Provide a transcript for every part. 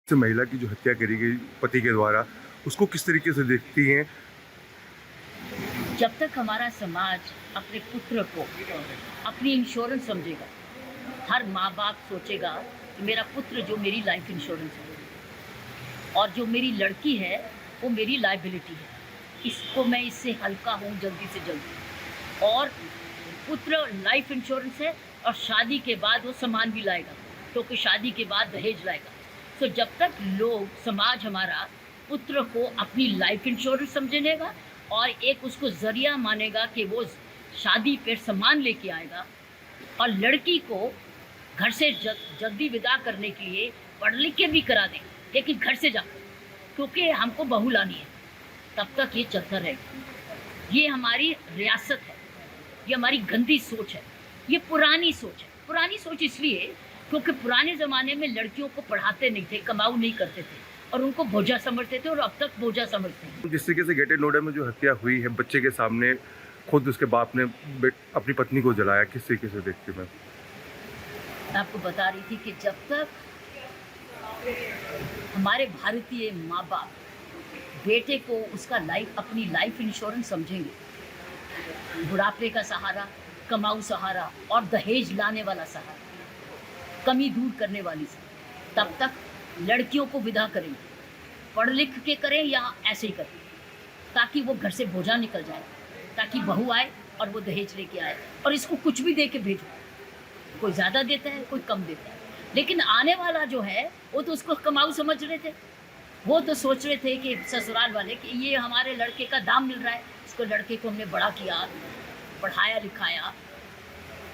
से महिला की जो हत्या करी गई पति के द्वारा, उसको किस तरीके से देखती हैं? जब तक हमारा समाज अपने पुत्र को अपनी इंश्योरेंस समझेगा, हर माँ बाप सोचेगा कि मेरा पुत्र जो मेरी लाइफ इंश्योरेंस है और जो मेरी लड़की है वो मेरी लाइबिलिटी है, इसको मैं इससे हल्का हूँ जल्दी से जल्दी। और पुत्र लाइफ इंश्योरेंस है और शादी के बाद वो सामान भी लाएगा, क्योंकि शादी के बाद दहेज लाएगा। तो जब तक लोग समाज हमारा पुत्र को अपनी लाइफ इंश्योरेंस समझेगा और एक उसको ज़रिया मानेगा कि वो शादी पर सामान लेके आएगा, और लड़की को घर से जल्दी विदा करने के लिए पढ़ लिख के भी करा दें, लेकिन घर से जाकर, क्योंकि हमको बहू लानी है, तब तक ये चलता रहेगा। ये हमारी रियासत है, ये हमारी गंदी सोच है, ये पुरानी सोच है। पुरानी सोच इसलिए क्योंकि पुराने ज़माने में लड़कियों को पढ़ाते नहीं थे, कमाऊ नहीं करते थे और उनको बोझा समझते थे, और अब तक बोझा समझते हैं। जिस तरीके से गेटेड नोएडा में जो हत्या हुई है बच्चे के सामने, खुद उसके बाप ने अपनी पत्नी को जलाया, किस तरीके से देखती मैं? मैं आपको बता रही थी कि जब तक हमारे भारतीय माँ बाप बेटे को उसका अपनी लाइफ इंश्योरेंस समझेंगे, बुढ़ापे का सहारा, कमाऊ सहारा और दहेज लाने वाला सहारा, कमी दूर करने वाली सहारा, तब तक लड़कियों को विदा करेंगे, पढ़ लिख के करें या ऐसे ही करें, ताकि वो घर से बोझा निकल जाए, ताकि बहू आए और वो दहेज लेके आए और इसको कुछ भी दे के भेजो। कोई ज़्यादा देता है, कोई कम देता है, लेकिन आने वाला जो है वो तो उसको कमाऊ समझ रहे थे। वो तो सोच रहे थे कि ससुराल वाले कि ये हमारे लड़के का दाम मिल रहा है, इसको लड़के को हमने बड़ा किया, पढ़ाया लिखाया,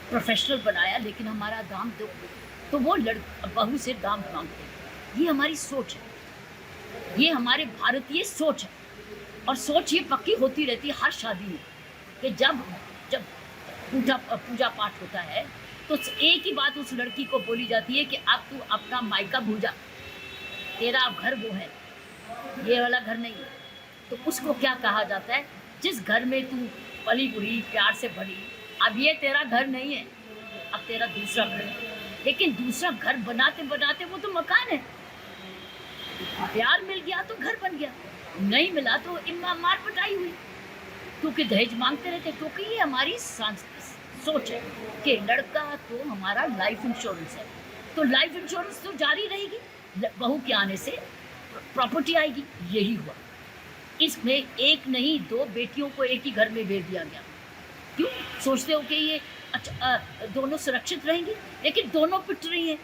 प्रोफेशनल बनाया, लेकिन हमारा दाम दो। तो वो बहू से दाम मांगते हैं। ये हमारी सोच है, ये हमारे भारतीय सोच है, और सोच ये पक्की होती रहती है हर शादी में कि जब जब पूजा पाठ होता है तो एक ही बात उस लड़की को बोली जाती है कि अब तू अपना मायका भूल जा, तेरा अब घर वो है, ये वाला घर नहीं है। तो उसको क्या कहा जाता है, जिस घर में तू पली बुढ़ी प्यार से भरी, अब ये तेरा घर नहीं है, अब तेरा दूसरा घर है। लेकिन दूसरा घर बनाते बनाते वो तो मकान है। प्यार मिल गया तो घर बन गया, नहीं मिला तो मार पिटाई हुई, क्योंकि दहेज मांगते रहते। क्योंकि ये हमारी सोच है कि लड़का तो हमारा लाइफ इंश्योरेंस है, तो लाइफ इंश्योरेंस तो जारी रहेगी, बहू के आने से प्रॉपर्टी आएगी। यही हुआ। इसमें एक नहीं दो बेटियों को एक ही घर में भेज दिया गया। क्यों सोचते हो कि ये अच्छा दोनों सुरक्षित रहेंगी, लेकिन दोनों पिट रही हैं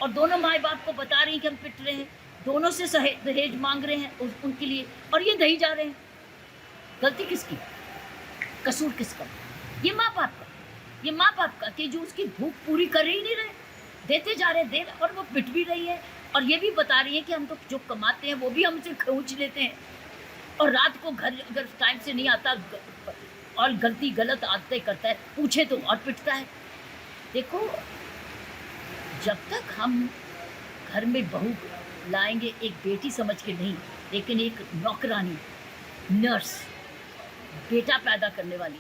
और दोनों माँ बाप को बता रही हैं कि हम पिट रहे हैं, दोनों से दहेज मांग रहे हैं उनके लिए, और ये दही जा रहे हैं। गलती किसकी, कसूर किसका? ये माँ बाप का। ये माँ बाप का कि जो उसकी भूख पूरी कर ही नहीं रहे, देते जा रहे दे, और वो पिट भी रही है, और ये भी बता रही है कि हम तो जो कमाते हैं वो भी हमसे खींच लेते हैं, और रात को घर अगर टाइम से नहीं आता और गलती गलत आदतें करता है, पूछे तो और पिटता है। देखो, जब तक हम घर में बहू लाएंगे एक बेटी समझ के नहीं, लेकिन एक नौकरानी, नर्स, बेटा पैदा करने वाली,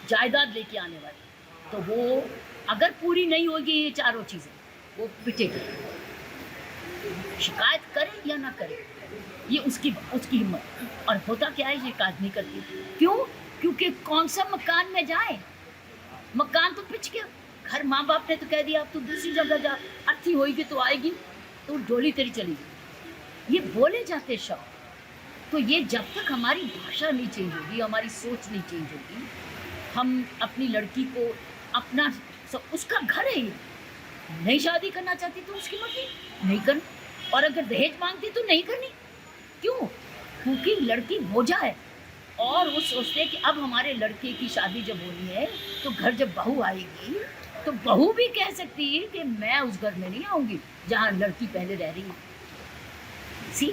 जायदाद लेके आने वाली, तो वो अगर पूरी नहीं होगी ये चारों चीज़ें, वो पिटेगी। शिकायत करे या ना करे, ये उसकी हिम्मत। और होता क्या है, ये शिकायत नहीं करती। क्यों? क्योंकि कौन सा मकान में जाए, मकान तो पिच गया। घर माँ बाप ने तो कह दिया अब तू दूसरी जगह जा, अर्थी होएगी तो आएगी, तो डोली तेरी चलेगी। ये बोले जाते शब्द। तो ये जब तक हमारी भाषा नहीं चेंज होगी, हमारी सोच नहीं चेंज होगी, हम अपनी लड़की को अपना उसका घर है, ये नहीं शादी करना चाहती तो उसकी मर्जी, नहीं करनी। और अगर दहेज मांगती तो नहीं करनी। क्यों? क्योंकि लड़की बोझा है, और वो सोचते हैं कि अब हमारे लड़के की शादी जब होनी है तो घर जब बहू आएगी तो बहू भी कह सकती है कि मैं उस घर में नहीं आऊँगी जहाँ लड़की पहले रह रही है। सी,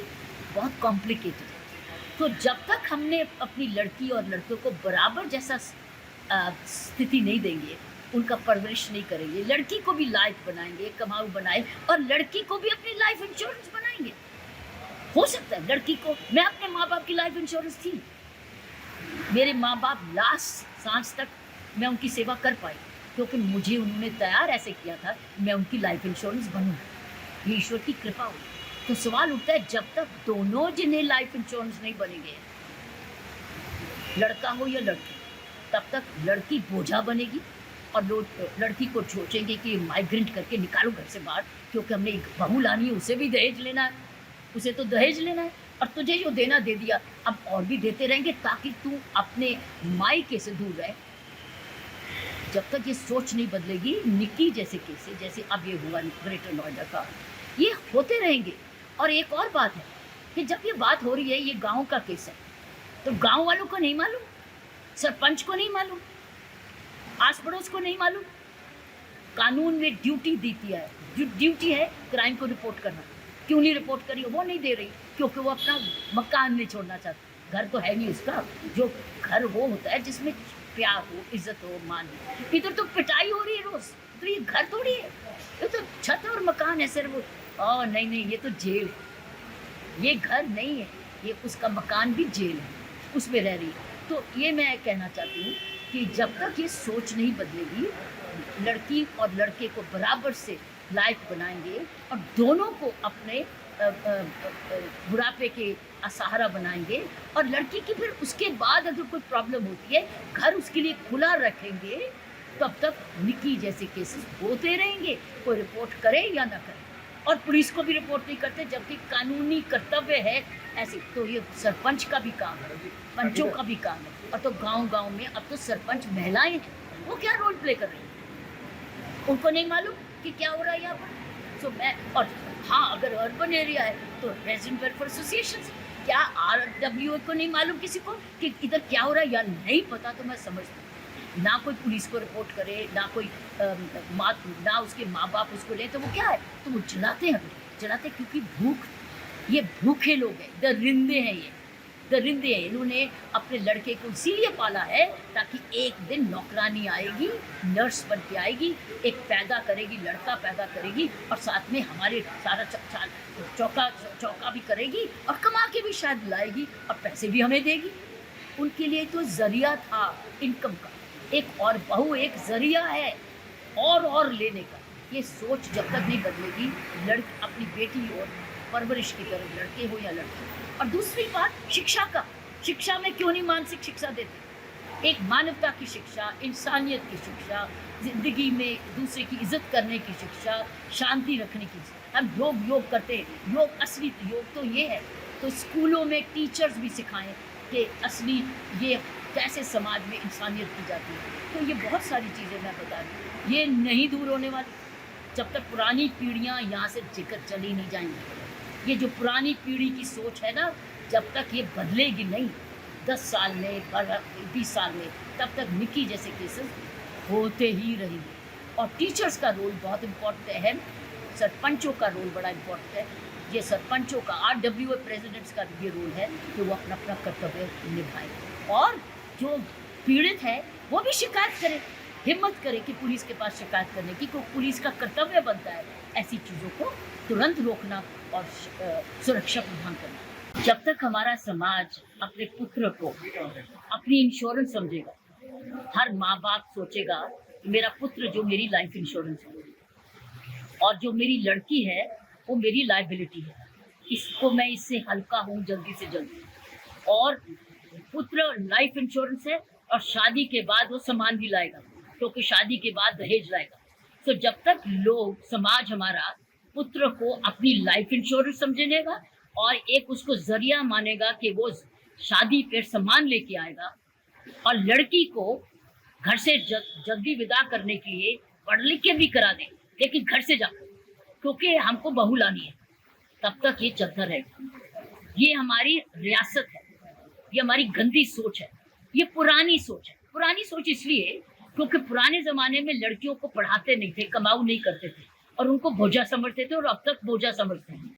बहुत कॉम्प्लिकेटेड है। तो जब तक हमने अपनी लड़की और लड़कों को बराबर जैसा स्थिति नहीं देंगे, उनका परवरिश नहीं करेंगे, लड़की को भी लायक बनाएंगे, कमाऊ बनाए, और लड़की को भी अपनी लाइफ इंश्योरेंस बनाएंगे। हो सकता है लड़की को, मैं अपने माँ बाप की लाइफ इंश्योरेंस थी, मेरे माँ बाप लास्ट सांस तक मैं उनकी सेवा कर पाई, क्योंकि मुझे उन्होंने तैयार ऐसे किया था, मैं उनकी लाइफ इंश्योरेंस बनूँ। ये ईश्वर की कृपा हुई। तो सवाल उठता है, जब तक दोनों जिन्हें लाइफ इंश्योरेंस नहीं बनेंगे, लड़का हो या लड़की, तब तक लड़की बोझा बनेगी और लोग लड़की को सोचेंगे कि माइग्रेंट करके निकालो घर से बाहर, क्योंकि हमने एक बहू लानी है, उसे भी दहेज लेना है, उसे तो दहेज लेना है, और तुझे जो देना दे दिया, अब और भी देते रहेंगे ताकि तू अपने मायके से दूर रहे। जब तक ये सोच नहीं बदलेगी, निक्की जैसे केसेस, जैसे अब ये हुआ ग्रेटर नोएडा का, ये होते रहेंगे। और एक और बात है कि जब ये बात हो रही है, ये गांव का केस है, तो गांव वालों को नहीं मालूम, सरपंच को नहीं मालूम, आस पड़ोस को नहीं मालूम। कानून में ड्यूटी देती है, ड्यूटी है क्राइम को रिपोर्ट करना। क्यों नहीं रिपोर्ट करी? वो नहीं दे रही क्योंकि वो अपना मकान नहीं छोड़ना चाहती। घर तो है नहीं उसका, जो घर वो होता है जिसमें प्यार हो, इज्जत हो, मान हो। इधर तो पिटाई हो रही है रोज, तो ये घर थोड़ी है, ये तो छत और मकान है सिर्फ। नहीं नहीं, ये तो जेल है, ये घर नहीं है, ये उसका मकान भी जेल है, उसमें रह रही है। तो ये मैं कहना चाहती हूँ कि जब तक ये सोच नहीं बदलेगी, लड़की और लड़के को बराबर से लाइफ बनाएंगे और दोनों को अपने बुढ़ापे के सहारा बनाएंगे, और लड़की की फिर उसके बाद अगर कोई प्रॉब्लम होती है, घर उसके लिए खुला रखेंगे, तब तक निक्की जैसे केसेस होते रहेंगे, कोई रिपोर्ट करे या ना करे। और पुलिस को भी रिपोर्ट नहीं करते, जबकि कानूनी कर्तव्य है ऐसे। तो ये सरपंच का भी काम है, पंचों का भी काम है। और तो गांव-गांव में अब तो सरपंच महिलाएं हैं, वो क्या रोल प्ले कर रही हैं, उनको नहीं मालूम कि क्या हो रहा है यहाँ पर। सो मैं, और हाँ, अगर अर्बन एरिया है तो रेजिडेंट वेलफेयर एसोसिएशन, क्या RWA को नहीं मालूम किसी को कि इधर क्या हो रहा है, या नहीं पता? तो मैं समझती हूँ, ना कोई पुलिस को रिपोर्ट करे, ना कोई ना उसके माँ बाप उसको ले, तो वो क्या है, तो वो जलाते क्योंकि ये भूखे लोग हैं, दरिंदे हैं, ये दरिंदे हैं। इन्होंने अपने लड़के को इसीलिए पाला है ताकि एक दिन नौकरानी आएगी, नर्स बन के आएगी, एक पैदा करेगी, लड़का पैदा करेगी, और साथ में हमारे सारा चौका भी करेगी, और कमा के भी शायद लाएगी, और पैसे भी हमें देगी। उनके लिए तो जरिया था इनकम का, एक और बहू एक जरिया है और लेने का। ये सोच जब तक नहीं बदलेगी, अपनी बेटी और परवरिश की तरफ, लड़के हो या लड़की। और दूसरी बात, शिक्षा में क्यों नहीं मानसिक शिक्षा देते? एक मानवता की शिक्षा, इंसानियत की शिक्षा, जिंदगी में दूसरे की इज्जत करने की शिक्षा, शांति रखने की। हम योग करते हैं, योग असली योग तो ये है। तो स्कूलों में टीचर्स भी सिखाएं कि असली ये कैसे समाज में इंसानियत की जाती है। तो ये बहुत सारी चीज़ें मैं बता रही हूँ, ये नहीं दूर होने वाली जब तक पुरानी पीढ़ियाँ यहाँ से जिक्र चली नहीं जाएंगी। ये जो पुरानी पीढ़ी की सोच है ना, जब तक ये बदलेगी नहीं, 10 साल में, 20 साल में, तब तक निक्की जैसे केसेस होते ही रहेंगे। और टीचर्स का रोल बहुत इम्पोर्टेंट है, सरपंचों का रोल बड़ा इम्पोर्टेंट है। ये सरपंचों का, RWA प्रेसिडेंट्स का ये रोल है कि वो अपना कर्तव्य निभाएं, और जो पीड़ित है वो भी शिकायत करे, हिम्मत करे कि पुलिस के पास शिकायत करने की, क्योंकि पुलिस का कर्तव्य बनता है ऐसी चीज़ों को तुरंत रोकना और सुरक्षा प्रदान करना। जब तक हमारा समाज अपने पुत्र को अपनी इंश्योरेंस समझेगा, हर माँ बाप सोचेगा कि मेरा पुत्र जो मेरी लाइफ इंश्योरेंस है, और जो मेरी लड़की है वो मेरी लाइबिलिटी है, इसको मैं इससे हल्का हूँ जल्दी से जल्दी। और पुत्र लाइफ इंश्योरेंस है, और शादी के बाद वो सामान भी लाएगा, क्योंकि शादी के बाद दहेज लाएगा। तो जब तक लोग, समाज हमारा पुत्र को अपनी लाइफ इंश्योरेंस समझेगा और एक उसको जरिया मानेगा कि वो शादी पे सामान लेके आएगा, और लड़की को घर से जल्दी विदा करने के लिए पढ़ लिख के भी करा दें, लेकिन घर से जाकर, क्योंकि हमको बहू लानी है, तब तक ये चलता रहेगा। ये हमारी रियासत है, ये हमारी गंदी सोच है, ये पुरानी सोच है। पुरानी सोच इसलिए क्योंकि पुराने ज़माने में लड़कियों को पढ़ाते नहीं थे, कमाऊ नहीं करते थे, और उनको बोझा समझते थे, और अब तक बोझा समझते हैं।